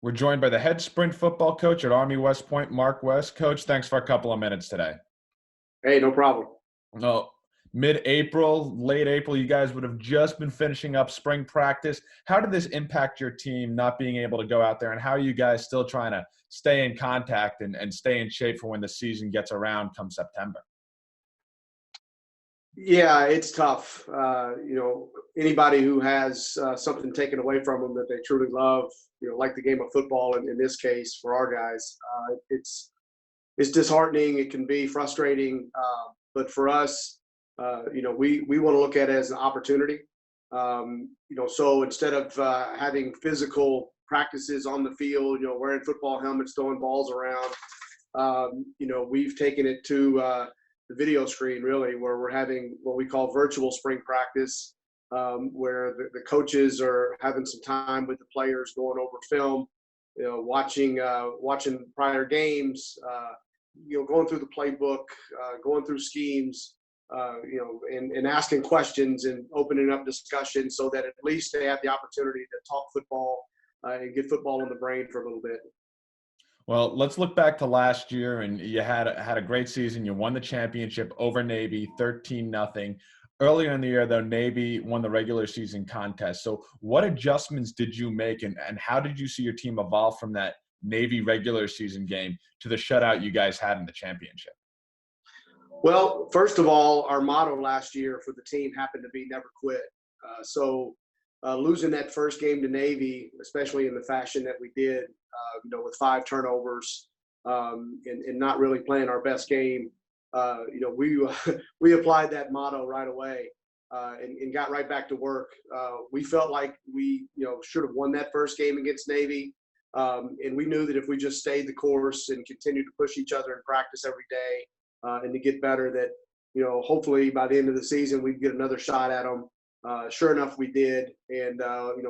We're joined by the head sprint football coach at Army West Point, Mark West. Coach, thanks for a couple of minutes today. Hey, no problem. No, mid-April, late April, you guys would have just been finishing up spring practice. How did this impact your team not being able to go out there, and how are you guys still trying to stay in contact and stay in shape for when the season gets around come September? Yeah, it's tough. Anybody who has something taken away from them that they truly love, like the game of football, in this case for our guys, it's disheartening. It can be frustrating, but for us, we want to look at it as an opportunity. So instead of having physical practices on the field, wearing football helmets, throwing balls around, we've taken it to the video screen, really, where we're having what we call virtual spring practice, where the coaches are having some time with the players, going over film, watching prior games, going through the playbook, going through schemes, and asking questions and opening up discussion so that at least they have the opportunity to talk football and get football in the brain for a little bit. Well, let's look back to last year, and you had a great season. You won the championship over Navy, 13-0. Earlier in the year, though, Navy won the regular season contest. So what adjustments did you make, and how did you see your team evolve from that Navy regular season game to the shutout you guys had in the championship? Well, first of all, our motto last year for the team happened to be never quit. Losing that first game to Navy, especially in the fashion that we did, with 5 turnovers and not really playing our best game, we applied that motto right away and got right back to work. We felt like we should have won that first game against Navy, and we knew that if we just stayed the course and continued to push each other in practice every day and to get better, that hopefully by the end of the season we'd get another shot at them. Sure enough, we did, and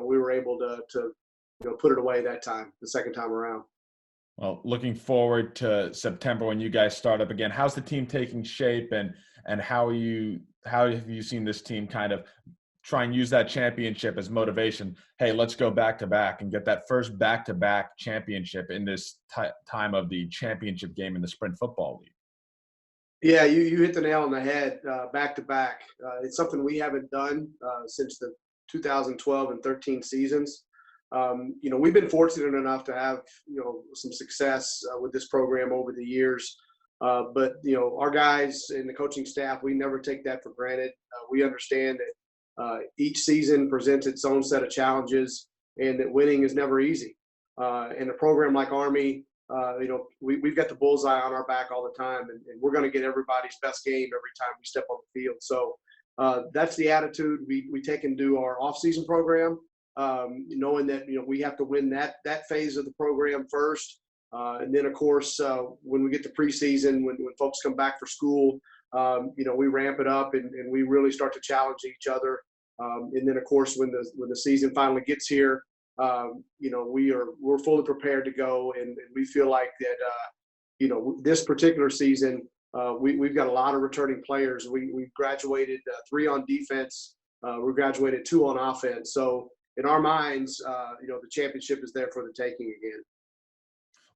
we were able to put it away that time, the second time around. Well, looking forward to September when you guys start up again. How's the team taking shape, and how have you seen this team kind of try and use that championship as motivation? Hey, let's go back to back and get that first back-to-back championship in this time of the championship game in the Sprint Football League. Yeah, you hit the nail on the head, back to back. It's something we haven't done since the 2012 and 13 seasons. We've been fortunate enough to have some success with this program over the years, but our guys and the coaching staff, we never take that for granted. We understand that each season presents its own set of challenges, and that winning is never easy. And a program like Army, we've got the bullseye on our back all the time, and we're going to get everybody's best game every time we step on the field. So that's the attitude we take into our off-season program, knowing that we have to win that phase of the program first, and then of course when we get to preseason, when folks come back for school, we ramp it up and we really start to challenge each other, and then of course when the season finally gets here, we're fully prepared to go, and we feel like that this particular season we've got a lot of returning players. We graduated 3 on defense, we graduated 2 on offense. So in our minds, the championship is there for the taking again.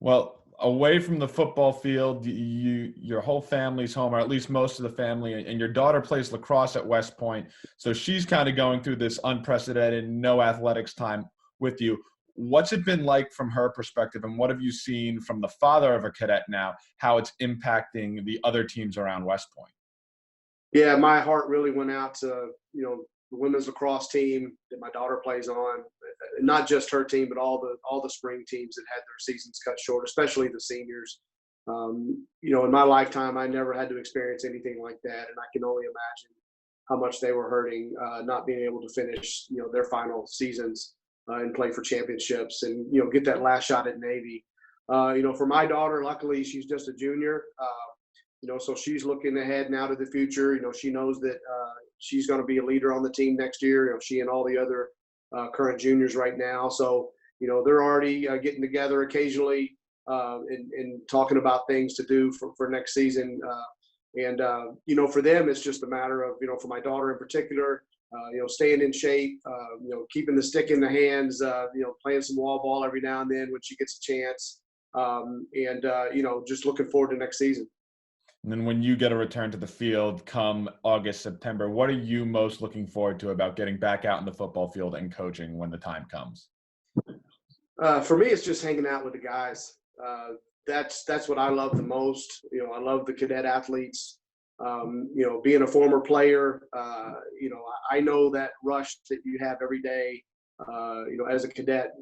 Well, away from the football field, your whole family's home, or at least most of the family, and your daughter plays lacrosse at West Point. So she's kind of going through this unprecedented no athletics time with you. What's it been like from her perspective, and what have you seen from the father of a cadet now, how it's impacting the other teams around West Point? Yeah, my heart really went out to the women's lacrosse team that my daughter plays on, and not just her team, but all the spring teams that had their seasons cut short, especially the seniors. In my lifetime, I never had to experience anything like that, and I can only imagine how much they were hurting, not being able to finish their final seasons and play for championships, and get that last shot at Navy. For my daughter, luckily she's just a junior, so she's looking ahead now to the future. She knows that she's going to be a leader on the team next year. She and all the other current juniors right now. So they're already getting together occasionally and talking about things to do for next season. For them, it's just a matter of for my daughter in particular, staying in shape, keeping the stick in the hands, playing some wall ball every now and then when she gets a chance, just looking forward to next season. And then when you get a return to the field come August, September, what are you most looking forward to about getting back out in the football field and coaching when the time comes? For me, it's just hanging out with the guys. That's what I love the most. I love the cadet athletes. Being a former player, I know that rush that you have every day. As a cadet,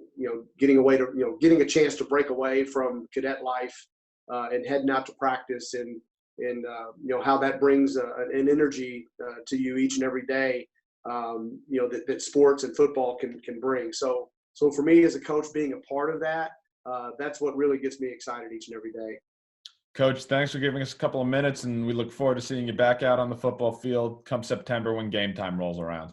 getting a chance to break away from cadet life and heading out to practice and how that brings an energy to you each and every day. That sports and football can bring. So for me as a coach, being a part of that, that's what really gets me excited each and every day. Coach, thanks for giving us a couple of minutes, and we look forward to seeing you back out on the football field come September when game time rolls around.